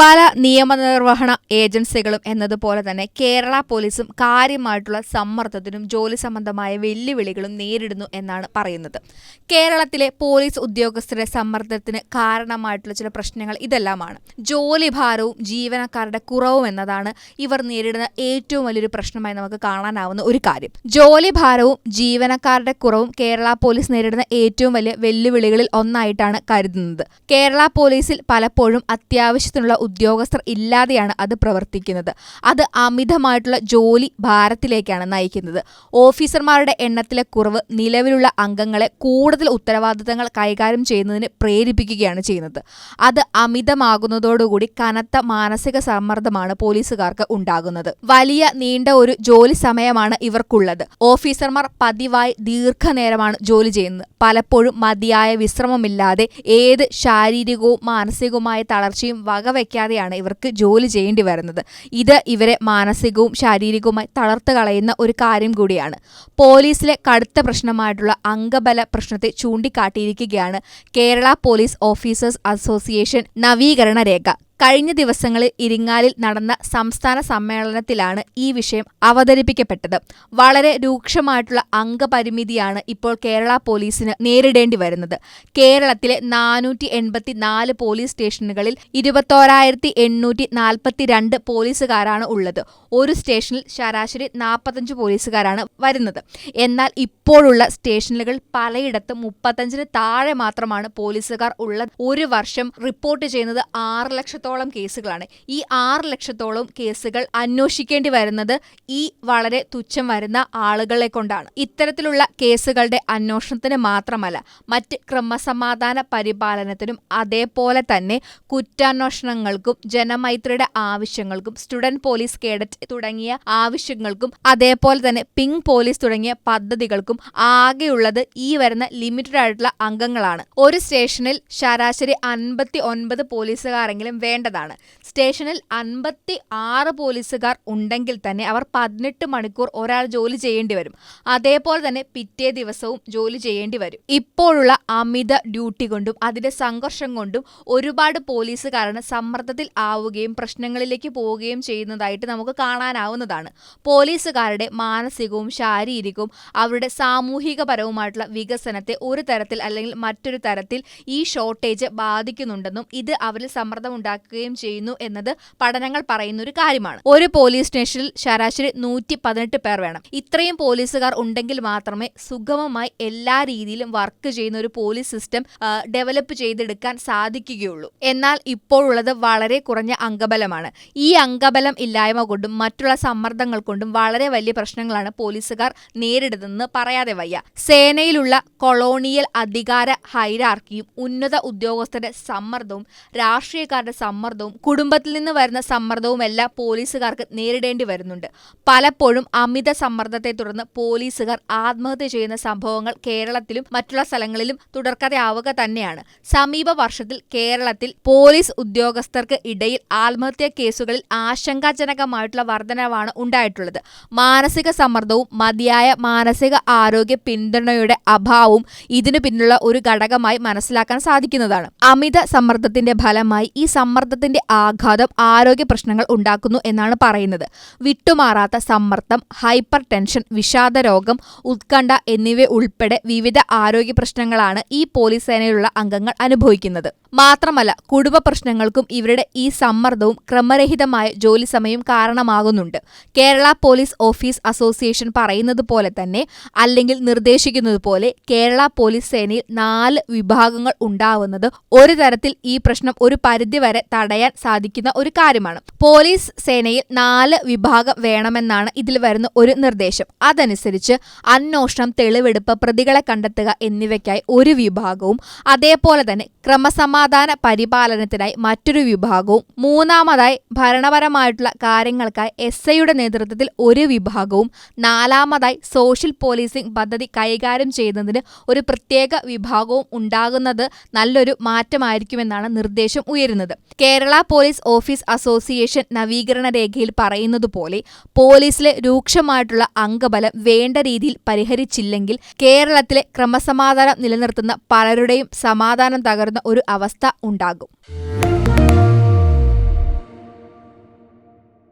പല നിയമനിർവഹണ ഏജൻസികളും എന്നതുപോലെ തന്നെ കേരള പോലീസും കാര്യമായിട്ടുള്ള സമ്മർദ്ദത്തിനും ജോലി സംബന്ധമായ വെല്ലുവിളികളും നേരിടുന്നു എന്നാണ് പറയുന്നത്. കേരളത്തിലെ പോലീസ് ഉദ്യോഗസ്ഥരുടെ സമ്മർദ്ദത്തിന് കാരണമായിട്ടുള്ള ചില പ്രശ്നങ്ങൾ ഇതെല്ലാമാണ്. ജോലിഭാരവും ജീവനക്കാരുടെ കുറവും എന്നതാണ് ഇവർ നേരിടുന്ന ഏറ്റവും വലിയൊരു പ്രശ്നമായി നമുക്ക് കാണാനാവുന്ന ഒരു കാര്യം. ജോലിഭാരവും ജീവനക്കാരുടെ കുറവും കേരള പോലീസ് നേരിടുന്ന ഏറ്റവും വലിയ വെല്ലുവിളികളിൽ ഒന്നായിട്ടാണ് കരുതുന്നത്. കേരള പോലീസിൽ പലപ്പോഴും അത്യാവശ്യത്തിനുള്ള ഉദ്യോഗസ്ഥർ ഇല്ലാതെയാണ് അത് പ്രവർത്തിക്കുന്നത്. അത് അമിതമായിട്ടുള്ള ജോലി ഭാരത്തിലേക്കാണ് നയിക്കുന്നത്. ഓഫീസർമാരുടെ എണ്ണത്തിലെ കുറവ് നിലവിലുള്ള അംഗങ്ങളെ കൂടുതൽ ഉത്തരവാദിത്തങ്ങൾ കൈകാര്യം ചെയ്യുന്നതിന് പ്രേരിപ്പിക്കുകയാണ് ചെയ്യുന്നത്. അത് അമിതമാകുന്നതോടുകൂടി കനത്ത മാനസിക സമ്മർദ്ദമാണ് പോലീസുകാർക്ക് ഉണ്ടാകുന്നത്. വലിയ നീണ്ട ഒരു ജോലി സമയമാണ് ഇവർക്കുള്ളത്. ഓഫീസർമാർ പതിവായി ദീർഘനേരമാണ് ജോലി ചെയ്യുന്നത്. പലപ്പോഴും മതിയായ വിശ്രമമില്ലാതെ ഏത് ശാരീരികവും മാനസികവുമായ തളർച്ചയും വകവയ്ക്കാതെയാണ് ഇവർക്ക് ജോലി ചെയ്യേണ്ടി വരുന്നത്. ഇത് ഇവരെ മാനസികവും ശാരീരികവുമായി തളർത്ത് കളയുന്ന ഒരു കാര്യം കൂടിയാണ്. പോലീസിലെ കടുത്ത പ്രശ്നമായിട്ടുള്ള അംഗബല പ്രശ്നത്തെ ചൂണ്ടിക്കാട്ടിയിരിക്കുകയാണ് കേരള പോലീസ് ഓഫീസേഴ്സ് അസോസിയേഷൻ നവീകരണ രേഖ. കഴിഞ്ഞ ദിവസങ്ങളിൽ ഇരിങ്ങാലിൽ നടന്ന സംസ്ഥാന സമ്മേളനത്തിലാണ് ഈ വിഷയം അവതരിപ്പിക്കപ്പെട്ടത്. വളരെ രൂക്ഷമായിട്ടുള്ള അംഗപരിമിതിയാണ് ഇപ്പോൾ കേരള പോലീസിന് നേരിടേണ്ടി വരുന്നത്. കേരളത്തിലെ 484 പോലീസ് സ്റ്റേഷനുകളിൽ 21,842 പോലീസുകാരാണ് ഉള്ളത്. ഒരു സ്റ്റേഷനിൽ ശരാശരി 45 പോലീസുകാരാണ് വരുന്നത്. എന്നാൽ ഇപ്പോഴുള്ള സ്റ്റേഷനുകൾ പലയിടത്തും 35-ന് താഴെ മാത്രമാണ് പോലീസുകാർ ഉള്ളത്. ഒരു വർഷം റിപ്പോർട്ട് ചെയ്യുന്നത് 6 ലക്ഷത്തോളം കേസുകളാണ്. ഈ 6 ലക്ഷത്തോളം കേസുകൾ അന്വേഷിക്കേണ്ടി വരുന്നത് ഈ വളരെ തുച്ഛം വരുന്ന ആളുകളെ കൊണ്ടാണ്. ഇത്തരത്തിലുള്ള കേസുകളുടെ അന്വേഷണത്തിന് മാത്രമല്ല, മറ്റ് ക്രമസമാധാന പരിപാലനത്തിനും അതേപോലെ തന്നെ കുറ്റാന്വേഷണങ്ങൾക്കും ജനമൈത്രിയുടെ ആവശ്യങ്ങൾക്കും സ്റ്റുഡന്റ് പോലീസ് കേഡറ്റ് തുടങ്ങിയ ആവശ്യങ്ങൾക്കും അതേപോലെ തന്നെ പിങ്ക് പോലീസ് തുടങ്ങിയ പദ്ധതികൾക്കും ആകെയുള്ളത് ഈ വരുന്ന ലിമിറ്റഡ് ആയിട്ടുള്ള അംഗങ്ങളാണ്. ഒരു സ്റ്റേഷനിൽ ശരാശരി 59 പോലീസുകാരെങ്കിലും വേണ്ടതാണ്. സ്റ്റേഷനിൽ 56 പോലീസുകാർ ഉണ്ടെങ്കിൽ തന്നെ അവർ 18 മണിക്കൂർ ഒരാൾ ജോലി ചെയ്യേണ്ടി വരും. അതേപോലെ തന്നെ പിറ്റേ ദിവസവും ജോലി ചെയ്യേണ്ടി വരും. ഇപ്പോഴുള്ള അമിത ഡ്യൂട്ടി കൊണ്ടും അതിന്റെ സംഘർഷം കൊണ്ടും ഒരുപാട് പോലീസുകാരാണ് സമ്മർദ്ദത്തിൽ ആവുകയും പ്രശ്നങ്ങളിലേക്ക് പോവുകയും ചെയ്യുന്നതായിട്ട് നമുക്ക് കാണാനാവുന്നതാണ്. പോലീസുകാരുടെ മാനസികവും ശാരീരികവും അവരുടെ സാമൂഹികപരവുമായിട്ടുള്ള വികസനത്തെ ഒരു തരത്തിൽ അല്ലെങ്കിൽ മറ്റൊരു തരത്തിൽ ഈ ഷോർട്ടേജ് ബാധിക്കുന്നുണ്ടെന്നും ഇത് അവരിൽ സമ്മർദ്ദം ഉണ്ടാക്കുകയും ചെയ്യുന്നു എന്നത് പഠനങ്ങൾ പറയുന്ന ഒരു കാര്യമാണ്. ഒരു പോലീസ് സ്റ്റേഷനിൽ ശരാശരി 118 പേർ വേണം. ഇത്രയും പോലീസുകാർ ഉണ്ടെങ്കിൽ മാത്രമേ സുഗമമായി എല്ലാ രീതിയിലും വർക്ക് ചെയ്യുന്ന ഒരു പോലീസ് സിസ്റ്റം ഡെവലപ്പ് ചെയ്തെടുക്കാൻ സാധിക്കുകയുള്ളൂ. എന്നാൽ ഇപ്പോഴുള്ളത് വളരെ കുറഞ്ഞ അംഗബലമാണ്. ഈ അംഗബലം ഇല്ലായ്മ കൊണ്ടും മറ്റുള്ള സമ്മർദ്ദങ്ങൾ കൊണ്ടും വളരെ വലിയ പ്രശ്നങ്ങളാണ് പോലീസുകാർ നേരിടുന്നതെന്ന് പറയാതെ വയ്യ. സേനയിലുള്ള കൊളോണിയൽ അധികാര ഹൈറാർക്കിയും ഉന്നത ഉദ്യോഗസ്ഥരുടെ സമ്മർദ്ദവും രാഷ്ട്രീയക്കാരുടെ സമ്മർദ്ദവും കുടുംബത്തിൽ നിന്ന് വരുന്ന സമ്മർദ്ദവും എല്ലാം പോലീസുകാർക്ക് നേരിടേണ്ടി വരുന്നുണ്ട്. പലപ്പോഴും അമിത സമ്മർദ്ദത്തെ തുടർന്ന് പോലീസുകാർ ആത്മഹത്യ ചെയ്യുന്ന സംഭവങ്ങൾ കേരളത്തിലും മറ്റുള്ള സ്ഥലങ്ങളിലും തുടർക്കഥയാവുക തന്നെയാണ്. സമീപ വർഷത്തിൽ കേരളത്തിൽ പോലീസ് ഉദ്യോഗസ്ഥർക്ക് ഇടയിൽ ആത്മഹത്യാ കേസുകളിൽ ആശങ്കാജനകമായിട്ടുള്ള വർധനവാണ് ഉണ്ടായിട്ടുള്ളത്. മാനസിക സമ്മർദ്ദവും മതിയായ മാനസിക ആരോഗ്യ പിന്തുണയുടെ അഭാവവും ഇതിനു പിന്നിലുള്ള ഒരു ഘടകമായി മനസ്സിലാക്കാൻ സാധിക്കുന്നതാണ്. അമിത സമ്മർദ്ദത്തിന്റെ ഫലമായി ഈ സമ്മർദ്ദത്തിന്റെ ആഘാതം ആരോഗ്യ പ്രശ്നങ്ങൾ ഉണ്ടാക്കുന്നു എന്നാണ് പറയുന്നത്. വിട്ടുമാറാത്ത സമ്മർദ്ദം, ഹൈപ്പർ ടെൻഷൻ, വിഷാദരോഗം, ഉത്കണ്ഠ എന്നിവ ഉൾപ്പെടെ വിവിധ ആരോഗ്യ പ്രശ്നങ്ങളാണ് ഈ പോലീസ് സേനയിലുള്ള അംഗങ്ങൾ അനുഭവിക്കുന്നത്. മാത്രമല്ല, കുടുംബ പ്രശ്നങ്ങൾക്കും ഇവരുടെ ഈ സമ്മർദ്ദവും ക്രമരഹിതമായ ജോലി സമയം കാരണമാകുന്നുണ്ട്. കേരള പോലീസ് ഓഫീസ് അസോസിയേഷൻ പറയുന്നത് പോലെ തന്നെ അല്ലെങ്കിൽ നിർദ്ദേശിക്കുന്നത് പോലെ കേരള പോലീസ് സേനയിൽ 4 വിഭാഗങ്ങൾ ഉണ്ടാവുന്നത് ഒരു തരത്തിൽ ഈ പ്രശ്നം ഒരു പരിധിവരെ തടയാൻ സാധിക്കുന്ന ഒരു കാര്യമാണ്. പോലീസ് സേനയിൽ 4 വിഭാഗം വേണമെന്നാണ് ഇതിൽ വരുന്ന ഒരു നിർദ്ദേശം. അതനുസരിച്ച് അന്വേഷണം, തെളിവെടുപ്പ്, പ്രതികളെ കണ്ടെത്തുക എന്നിവയ്ക്കായി ഒരു വിഭാഗവും അതേപോലെ തന്നെ ക്രമസമാധാന പരിപാലനത്തിനായി മറ്റൊരു വിഭാഗവും മൂന്നാമതായി ഭരണപരമായിട്ടുള്ള കാര്യങ്ങൾക്കായി SIയുടെ നേതൃത്വത്തിൽ ഒരു വിഭാഗവും നാലാമതായി സോഷ്യൽ പോലീസിംഗ് പദ്ധതി കൈകാര്യം ചെയ്യുന്നതിന് ഒരു പ്രത്യേക വിഭാഗവും ഉണ്ടാകുന്നത് നല്ലൊരു മാറ്റമായിരിക്കുമെന്നാണ് നിർദ്ദേശം ഉയരുന്നത്. കേരള പോലീസ് ഓഫീസ് അസോസിയേഷൻ നവീകരണ രേഖയിൽ പറയുന്നതുപോലെ പോലീസിലെ രൂക്ഷമായിട്ടുള്ള അംഗബലം വേണ്ട രീതിയിൽ പരിഹരിച്ചില്ലെങ്കിൽ കേരളത്തിലെ ക്രമസമാധാനം നിലനിർത്തുന്ന പലരുടെയും സമാധാനം തകരുന്ന ഒരു അവസ്ഥ ഉണ്ടാകും.